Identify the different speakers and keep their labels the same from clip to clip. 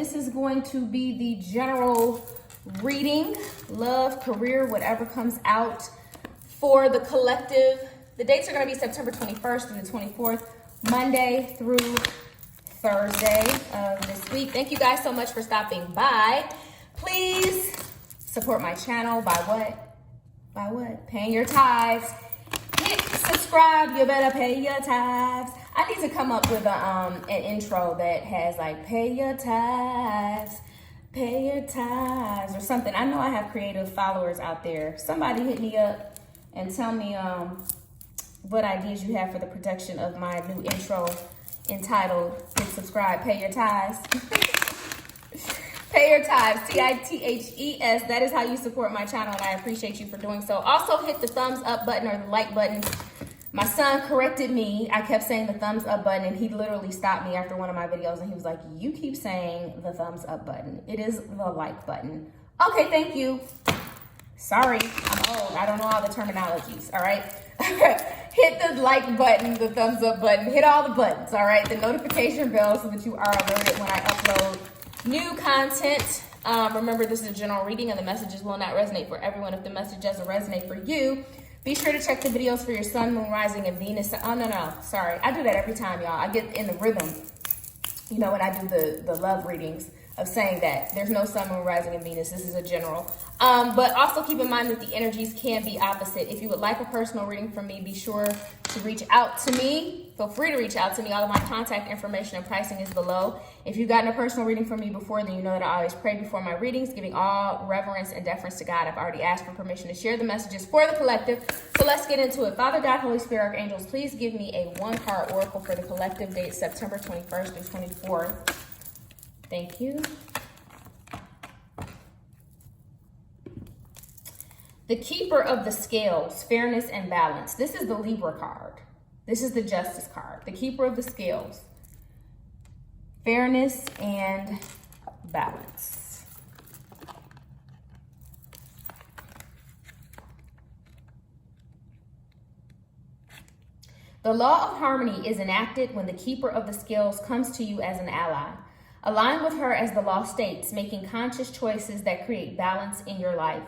Speaker 1: this is going to be the general reading, love, career, whatever comes out for the collective. The dates are going to be September 21st through the 24th, Monday through Thursday of this week. Thank you guys so much for stopping by. Please support my channel by what? By what? Paying your tithes. Hit subscribe. You better pay your tithes. I need to come up with an intro that has like pay your tithes, or something. I know I have creative followers out there. Somebody hit me up and tell me what ideas you have for the production of my new intro entitled hit subscribe, pay your tithes. Pay your tithes, TITHES. That is how you support my channel, and I appreciate you for doing so. Also, hit the thumbs up button or the like button. My son corrected me. I kept saying the thumbs up button, and he literally stopped me after one of my videos, and he was like, you keep saying the thumbs up button. It is the like button. Okay, thank you. Sorry, I'm old. I don't know all the terminologies, all right? Hit the like button, the thumbs up button. Hit all the buttons, all right? The notification bell so that you are alerted when I upload new content. Remember, this is a general reading and the messages will not resonate for everyone. If the message doesn't resonate for you, be sure to check the videos for your sun, moon, rising, and Venus. Oh, no, sorry. I do that every time, y'all. I get in the rhythm, you know, when I do the love readings of saying that there's no sun, moon, rising, and Venus. This is a general. But also keep in mind that the energies can be opposite. If you would like a personal reading from me, be sure to reach out to me. Feel free to reach out to me. All of my contact information and pricing is below. If you've gotten a personal reading from me before, then you know that I always pray before my readings, giving all reverence and deference to God. I've already asked for permission to share the messages for the collective. So let's get into it. Father God, Holy Spirit, Archangels, please give me a one-card oracle for the collective date September 21st through 24th. Thank you. The Keeper of the Scales, Fairness and Balance. This is the Libra card. This is the Justice card. The Keeper of the Scales, Fairness and Balance. The law of harmony is enacted when the Keeper of the Scales comes to you as an ally. Align with her as the law states, making conscious choices that create balance in your life.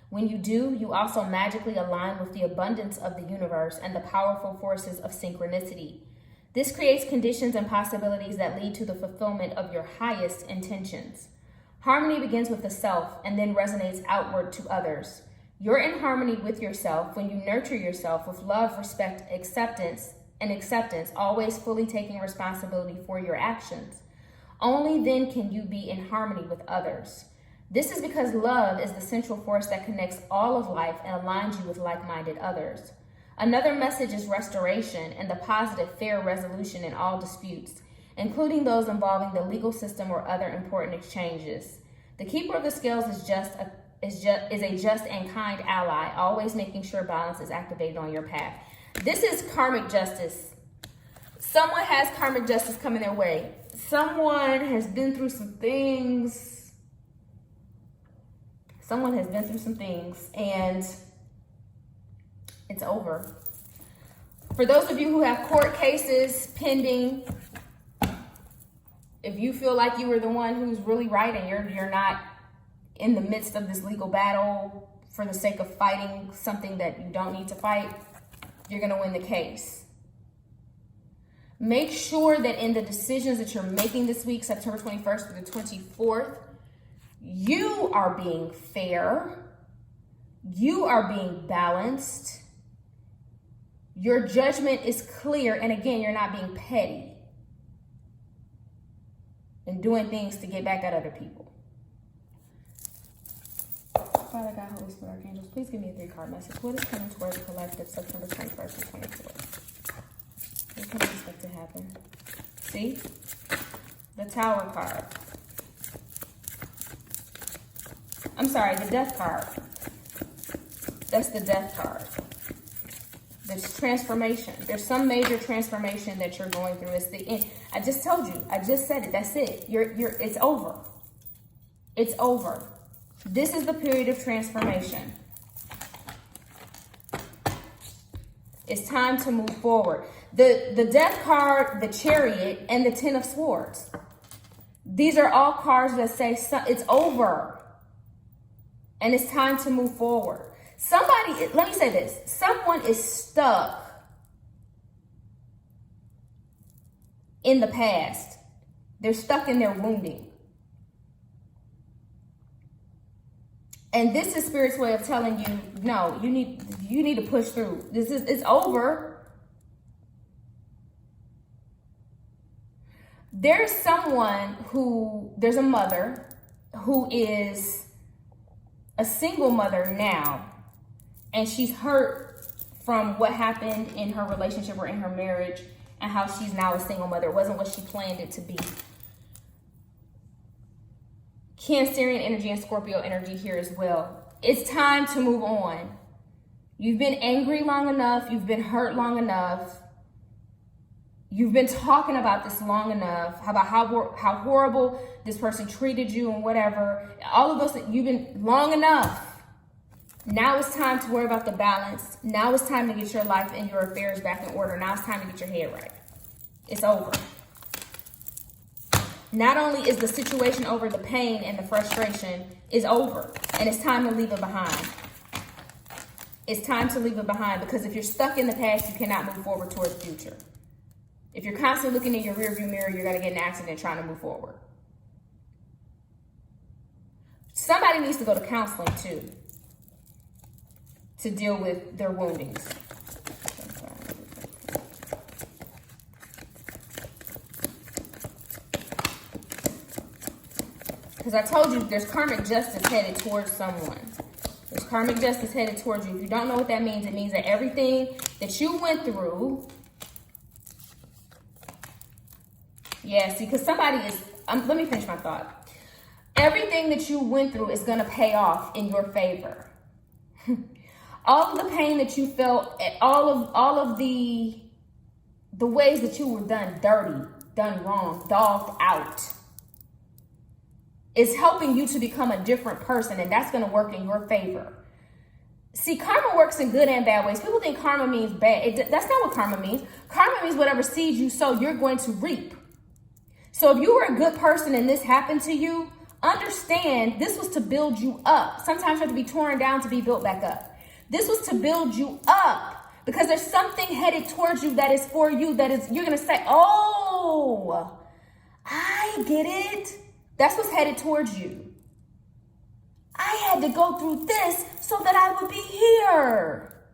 Speaker 1: When you do, you also magically align with the abundance of the universe and the powerful forces of synchronicity. This creates conditions and possibilities that lead to the fulfillment of your highest intentions. Harmony begins with the self and then resonates outward to others. You're in harmony with yourself when you nurture yourself with love, respect, acceptance, always fully taking responsibility for your actions. Only then can you be in harmony with others. This is because love is the central force that connects all of life and aligns you with like-minded others. Another message is restoration and the positive, fair resolution in all disputes, including those involving the legal system or other important exchanges. The Keeper of the Scales is a just and kind ally, always making sure balance is activated on your path. This is karmic justice. Someone has karmic justice coming their way. Someone has been through some things. And it's over. For those of you who have court cases pending, if you feel like you were the one who's really right and you're not in the midst of this legal battle for the sake of fighting something that you don't need to fight, you're going to win the case. Make sure that in the decisions that you're making this week, September 21st through the 24th, you are being fair. You are being balanced. Your judgment is clear. And again, you're not being petty and doing things to get back at other people. Father God, Holy Spirit, Archangels, please give me a 3-card message. What is coming towards the collective September 21st to 24th? What can I expect to happen? See? The Tower card. I'm sorry, the Death card. That's the Death card. There's transformation. There's some major transformation that you're going through. It's the end. I just told you. I just said it. That's it. It's over. It's over. This is the period of transformation. It's time to move forward. The Death card, the Chariot, and the Ten of Swords. These are all cards that say it's over and it's time to move forward. Somebody, let me say this, someone is stuck in the past. They're stuck in their wounding. And this is Spirit's way of telling you, no, you need to push through. It's over. There's there's a mother who is a single mother now, and she's hurt from what happened in her relationship or in her marriage and how she's now a single mother. It wasn't what she planned it to be. Cancerian energy and Scorpio energy here as well. It's time to move on. You've been angry long enough. You've been hurt long enough. You've been talking about this long enough, about how horrible this person treated you and whatever. All of those, you've been long enough. Now it's time to worry about the balance. Now it's time to get your life and your affairs back in order. Now it's time to get your head right. It's over. Not only is the situation over, the pain and the frustration is over. And it's time to leave it behind. It's time to leave it behind, because if you're stuck in the past, you cannot move forward towards the future. If you're constantly looking in your rearview mirror, you're going to get in an accident trying to move forward. Somebody needs to go to counseling too, to deal with their woundings. Because I told you there's karmic justice headed towards someone. There's karmic justice headed towards you. If you don't know what that means, it means that everything that you went through. Yeah, see, because somebody is, let me finish my thought. Everything that you went through is going to pay off in your favor. All of the pain that you felt, all of the ways that you were done dirty, done wrong, dogged out, is helping you to become a different person, and that's going to work in your favor. See, karma works in good and bad ways. People think karma means bad. That's not what karma means. Karma means whatever seeds you sow, you're going to reap. So if you were a good person and this happened to you, understand this was to build you up. Sometimes you have to be torn down to be built back up. This was to build you up, because there's something headed towards you that is for you, that is, you're going to say, oh, I get it. That's what's headed towards you. I had to go through this so that I would be here.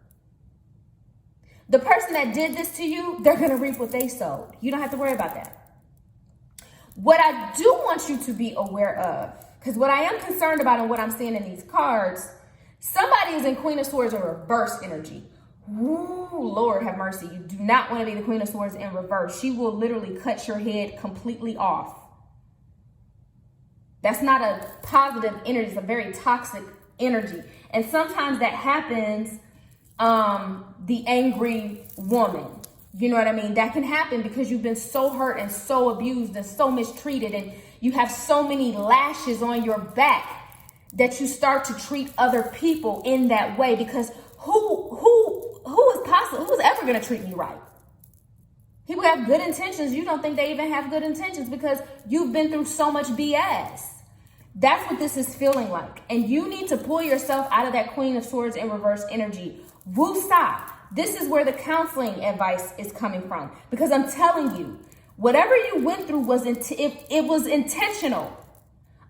Speaker 1: The person that did this to you, they're going to reap what they sowed. You don't have to worry about that. What I do want you to be aware of, because what I am concerned about and what I'm seeing in these cards, somebody is in Queen of Swords in reverse energy. Ooh, Lord have mercy. You do not want to be the Queen of Swords in reverse. She will literally cut your head completely off. That's not a positive energy. It's a very toxic energy. And sometimes that happens, the angry woman. You know what I mean? That can happen because you've been so hurt and so abused and so mistreated, and you have so many lashes on your back that you start to treat other people in that way, because who's ever going to treat me right? People have good intentions. You don't think they even have good intentions because you've been through so much BS. That's what this is feeling like. And you need to pull yourself out of that Queen of Swords in reverse energy. Woosah. This is where the counseling advice is coming from. Because I'm telling you, whatever you went through was it was intentional.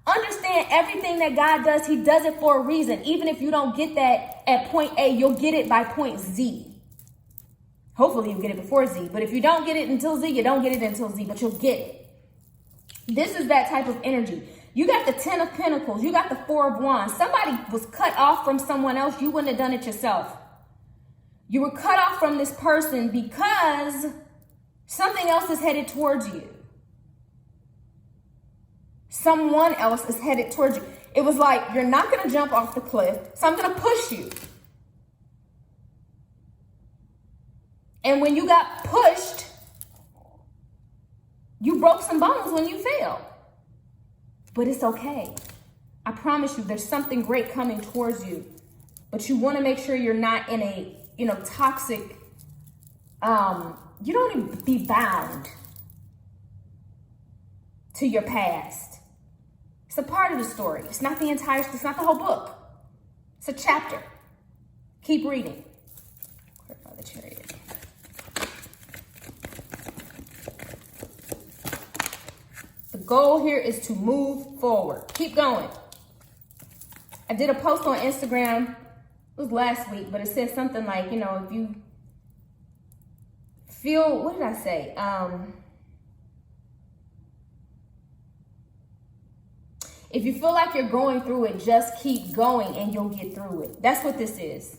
Speaker 1: Understand, everything that God does, he does it for a reason. Even if you don't get that at point A, you'll get it by point Z. Hopefully you get it before Z. But if you don't get it until Z, you don't get it until Z, but you'll get it. This is that type of energy. You got the 10 of Pentacles. You got the 4 of Wands. Somebody was cut off from someone else. You wouldn't have done it yourself. You were cut off from this person because something else is headed towards you. Someone else is headed towards you. It was like, you're not going to jump off the cliff, so I'm going to push you. And when you got pushed, you broke some bones when you fell. But it's okay. I promise you, there's something great coming towards you. But you want to make sure you're not in a, toxic, you don't want to be bound to your past. It's a part of the story. It's not the whole book. It's a chapter. Keep reading. Clarify the Chariot. The goal here is to move forward. Keep going. I did a post on Instagram. It was last week, but it said something like, you know, if you feel, what did I say? If you feel like you're going through it, just keep going and you'll get through it. That's what this is.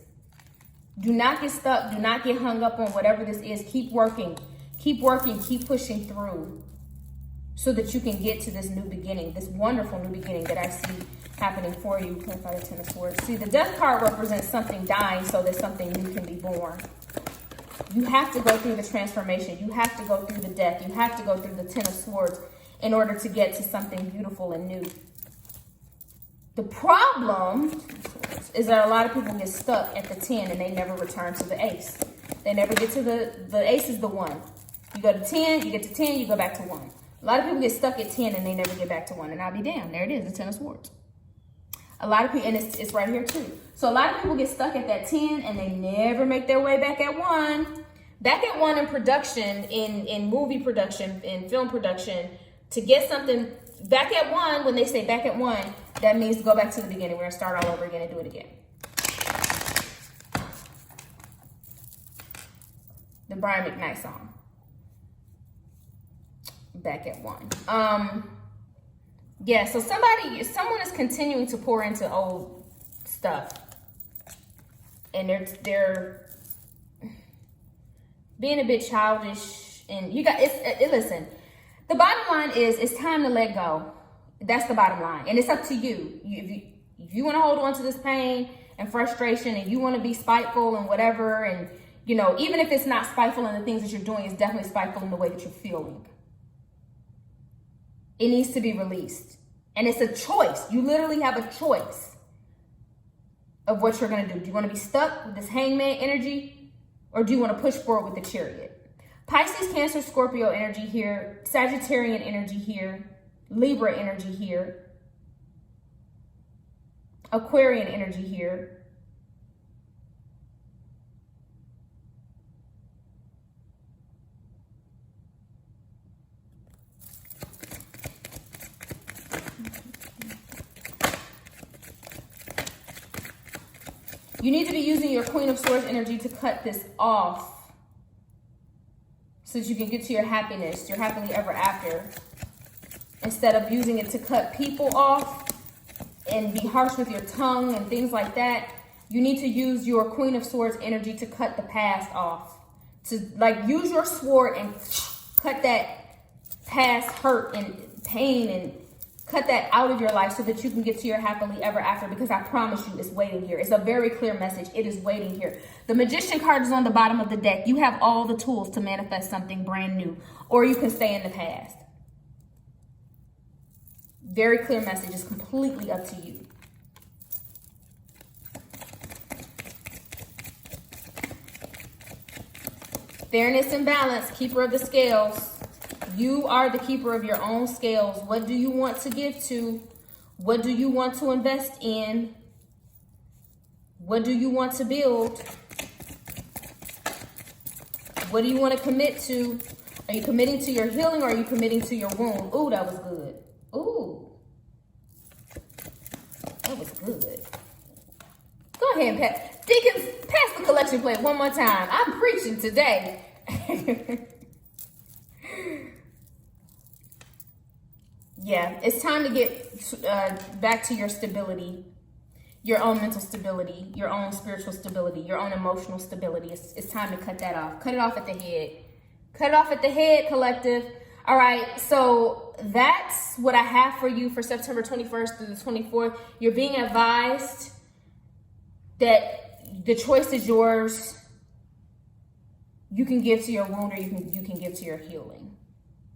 Speaker 1: Do not get stuck. Do not get hung up on whatever this is. Keep working. Keep working. Keep pushing through so that you can get to this new beginning, this wonderful new beginning that I see happening for you. Clarify the Ten of Swords. See, the Death card represents something dying so that something new can be born. You have to go through the transformation. You have to go through the death. You have to go through the Ten of Swords in order to get to something beautiful and new. The problem is that a lot of people get stuck at the 10 and they never return to the ace. They never get to the ace is the 1. You go to 10, you get to 10, you go back to 1. A lot of people get stuck at 10 and they never get back to 1. And I'll be damned. There it is, the 10 of Swords. A lot of people, and it's right here too. So a lot of people get stuck at that 10 and they never make their way back at 1. Back at 1 in production, in movie production, in film production, to get something back at 1, when they say back at 1, that means to go back to the beginning. We're going to start all over again and do it again. The Brian McKnight song. Back at 1. Yeah, so someone is continuing to pour into old stuff. And they're being a bit childish. And you got, listen, the bottom line is it's time to let go. That's the bottom line. And it's up to you. If you want to hold on to this pain and frustration and you want to be spiteful and whatever, and, you know, even if it's not spiteful in the things that you're doing, it's definitely spiteful in the way that you're feeling. It needs to be released. And it's a choice. You literally have a choice of what you're going to do. Do you want to be stuck with this Hangman energy, or do you want to push forward with the Chariot? Pisces, Cancer, Scorpio energy here. Sagittarian energy here. Libra energy here. Aquarian energy here. You need to be using your Queen of Swords energy to cut this off so that you can get to your happiness, your happily ever after. Instead of using it to cut people off and be harsh with your tongue and things like that, you need to use your Queen of Swords energy to cut the past off. To like use your sword and cut that past hurt and pain and cut that out of your life so that you can get to your happily ever after, because I promise you it's waiting here. It's a very clear message. It is waiting here. The Magician card is on the bottom of the deck. You have all the tools to manifest something brand new, or you can stay in the past. Very clear message. Is completely up to you. Fairness and balance, keeper of the scales. You are the keeper of your own scales. What do you want to give to? What do you want to invest in? What do you want to build? What do you want to commit to? Are you committing to your healing, or are you committing to your wound? Ooh, that was good. Ooh. That was good. Go ahead and pass. Deacons, pass the collection plate one more time. I'm preaching today. Yeah, it's time to get back to your stability, your own mental stability, your own spiritual stability, your own emotional stability. It's time to cut that off. Cut it off at the head. Cut it off at the head, collective. All right, so that's what I have for you for September 21st through the 24th. You're being advised that the choice is yours. You can give to your wound, or you can give to your healing.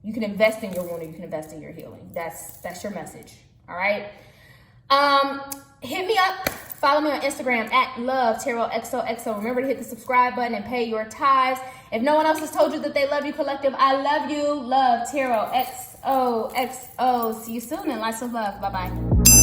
Speaker 1: You can invest in your wound, or you can invest in your healing. That's your message. All right. Hit me up Follow me on Instagram at LoveTarotXOXO. Remember to hit the subscribe button and pay your tithes. If no one else has told you that they love you, collective, I love you. Love Tarot XOXO. See you soon and lots of love. Bye-bye.